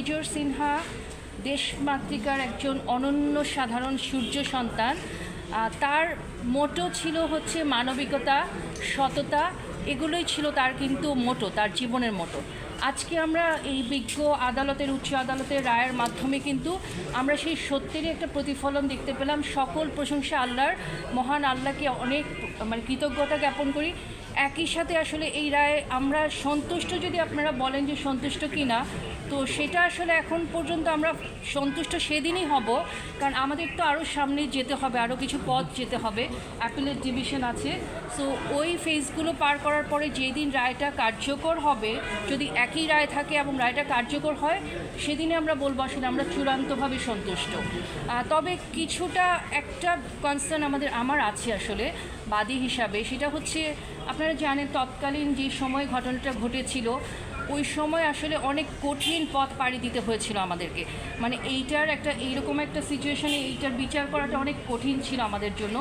Major Sinha দেশমাতৃকার একজন অনন্য সাধারণ সূর্য সন্তান। তার মোটো ছিল হচ্ছে মানবিকতা, সততা, এগুলোই ছিল তার কিন্তু মোটো, তার জীবনের মোটো। আজকে আমরা এই বিজ্ঞ আদালতের, উচ্চ আদালতের রায়ের মাধ্যমে কিন্তু আমরা সেই সত্যেরই একটা প্রতিফলন দেখতে পেলাম। সকল প্রশংসা আল্লাহর, মহান আল্লাহকে অনেক কৃতজ্ঞতা জ্ঞাপন করি। একই সাথে আসলে এই রায়ে আমরা সন্তুষ্ট, যদি আপনারা বলেন যে সন্তুষ্ট কি না, তো সেটা আসলে এখন পর্যন্ত আমরা সন্তুষ্ট সেদিনই হব, কারণ আমাদের তো আরও সামনে যেতে হবে, আরও কিছু পথ যেতে হবে, অ্যাপিলেট ডিভিশন আছে। সো ওই ফেজগুলো পার করার পরে যেই দিন রায়টা কার্যকর হবে, যদি একই রায় থাকে এবং রায়টা কার্যকর হয়, সেদিনে আমরা বলবো আসলে আমরা চূড়ান্তভাবে সন্তুষ্ট। তবে কিছুটা একটা কনসার্ন আমার আছে আসলে বাদী হিসাবে, সেটা হচ্ছে আপনারা জানেন তৎকালীন যে সময় ঘটনাটা ঘটেছিল, ওই সময় আসলে অনেক কঠিন পথ পাড়ি দিতে হয়েছিল আমাদেরকে। মানে এইটার একটা এইরকম একটা সিচুয়েশানে এইটার বিচার করাটা অনেক কঠিন ছিল আমাদের জন্য।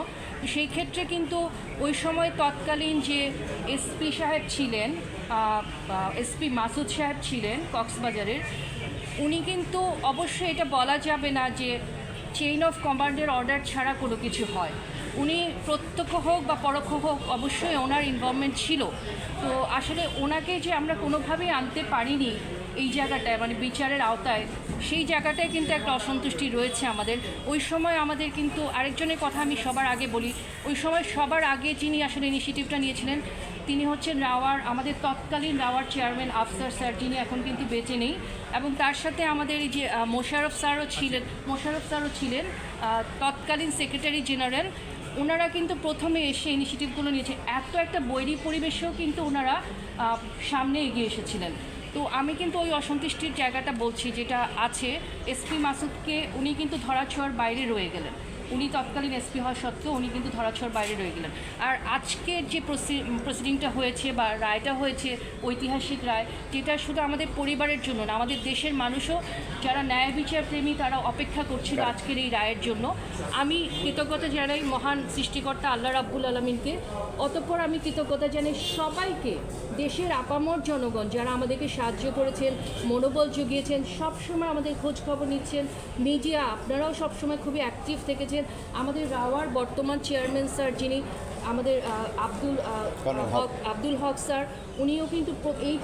সেই ক্ষেত্রে কিন্তু ওই সময় তৎকালীন যে এসপি সাহেব ছিলেন, এসপি মাসুদ সাহেব ছিলেন কক্সবাজারের, উনি কিন্তু অবশ্যই এটা বলা যাবে না যে চেইন অফ কমান্ডের অর্ডার ছাড়া কোনো কিছু হয়। উনি প্রত্যক্ষ হোক বা পরোক্ষ হোক অবশ্যই ওনার ইনভলভমেন্ট ছিল। তো আসলে ওনাকে যে আমরা কোনোভাবেই আনতে পারিনি এই জায়গাটায়, মানে বিচারের আওতায়, সেই জায়গাটায় কিন্তু একটা অসন্তুষ্টি রয়েছে আমাদের। ওই সময় আমাদের কিন্তু আরেকজনের কথা আমি সবার আগে বলি, ওই সময় সবার আগে যিনি আসলে ইনিশিয়েটিভটা নিয়েছিলেন তিনি হচ্ছেন রাওয়ার, আমাদের তৎকালীন রাওয়ার চেয়ারম্যান আফসার স্যার, যিনি এখন কিন্তু বেঁচে নেই। এবং তার সাথে আমাদের এই যে মোশাররফ স্যারও ছিলেন তৎকালীন সেক্রেটারি জেনারেল। ওনারা কিন্তু প্রথমে এসে ইনিশিয়েটিভগুলো নিয়েছে, এত একটা বৈরী পরিবেশেও কিন্তু ওনারা সামনে এগিয়ে এসেছিলেন। তো আমি কিন্তু ওই অসন্তুষ্টির জায়গাটা বলছি যেটা আছে, এসপি মাসুদকে উনি কিন্তু ধরাছোঁয়ার বাইরে রয়ে গেলেন। উনি তৎকালীন এসপি হওয়া সত্ত্বেও উনি কিন্তু ধরাছোঁয়ার বাইরে রয়ে গেলেন। আর আজকের যে প্রসিডিংটা হয়েছে বা রায়টা হয়েছে, ঐতিহাসিক রায়, যেটা শুধু আমাদের পরিবারের জন্য না, আমাদের দেশের মানুষও যারা ন্যায় বিচার প্রেমী তারা অপেক্ষা করছিল আজকের এই রায়ের জন্য। আমি কৃতজ্ঞতা জানাই মহান সৃষ্টিকর্তা আল্লাহ রাব্বুল আলামিনকে। অতঃপর আমি কৃতজ্ঞতা জানাই সবাইকে, দেশের আপামর জনগণ যারা আমাদেরকে সাহায্য করেছেন, মনোবল জুগিয়েছেন, সবসময় আমাদের খোঁজ খবর নিচ্ছেন। মিডিয়া আপনারাও সবসময় খুবই অ্যাক্টিভ থেকেছেন। আমাদের রাওয়ার বর্তমান চেয়ারম্যান স্যার, যিনি আমাদের আব্দুল হক স্যার, উনিও কিন্তু এই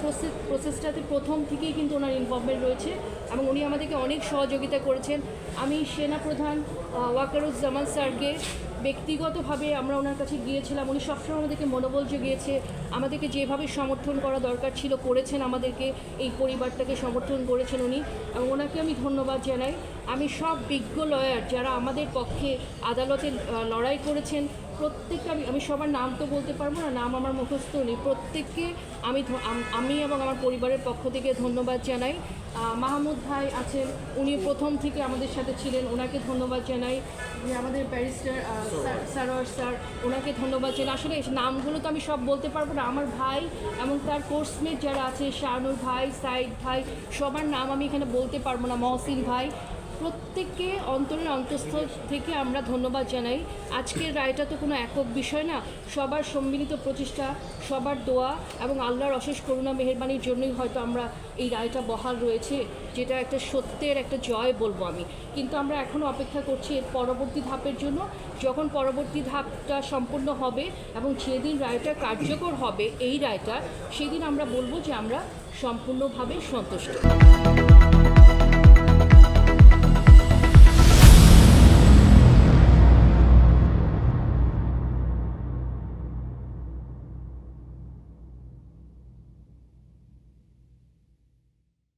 প্রসেসটাতে প্রথম থেকেই কিন্তু ওনার ইনভলভমেন্ট রয়েছে এবং উনি আমাদেরকে অনেক সহযোগিতা করেছেন। আমি সেনাপ্রধান ওয়াকারুজ্জামান স্যারকে ব্যক্তিগতভাবে আমরা ওনার কাছে গিয়েছিলাম, উনি সবসময় আমাদেরকে মনোবল জুগিয়েছে, আমাদেরকে যেভাবে সমর্থন করা দরকার ছিল করেছেন, আমাদেরকে এই পরিবারটাকে সমর্থন করেছেন উনি, এবং ওনাকে আমি ধন্যবাদ জানাই। আমি সব বিজ্ঞ লয়ার যারা আমাদের পক্ষে আদালতে লড়াই করেছেন প্রত্যেককে আমি সবার নাম তো বলতে পারবো না, নাম আমার মুখস্থ নেই, প্রত্যেককে আমি এবং আমার পরিবারের পক্ষ থেকে ধন্যবাদ জানাই। মাহমুদ ভাই আছেন, উনি প্রথম থেকে আমাদের সাথে ছিলেন, ওনাকে ধন্যবাদ জানাই। আমাদের ব্যারিস্টার সারোয়ার স্যার, ওনাকে ধন্যবাদ জানাই। আসলে নামগুলো তো আমি সব বলতে পারবো না, আমার ভাই এবং তার কোর্সমেট যারা আছে, শাহানুর ভাই, সাইদ ভাই, সবার নাম আমি এখানে বলতে পারবো না, মহসিন ভাই, প্রত্যেককে অন্তরের অন্তঃস্থল থেকে আমরা ধন্যবাদ জানাই। আজকের রায়টা তো কোনো একক বিষয় না, সবার সম্মিলিত প্রচেষ্টা, সবার দোয়া এবং আল্লাহর অশেষ করুণা মেহেরবানির জন্যই হয়তো আমরা এই রায়টা বহাল রয়েছে, যেটা একটা সত্যের একটা জয় বলবো আমি। কিন্তু আমরা এখনও অপেক্ষা করছি এর পরবর্তী ধাপের জন্য। যখন পরবর্তী ধাপটা সম্পূর্ণ হবে এবং যেদিন রায়টা কার্যকর হবে এই রায়টা, সেদিন আমরা বলবো যে আমরা সম্পূর্ণভাবে সন্তুষ্ট।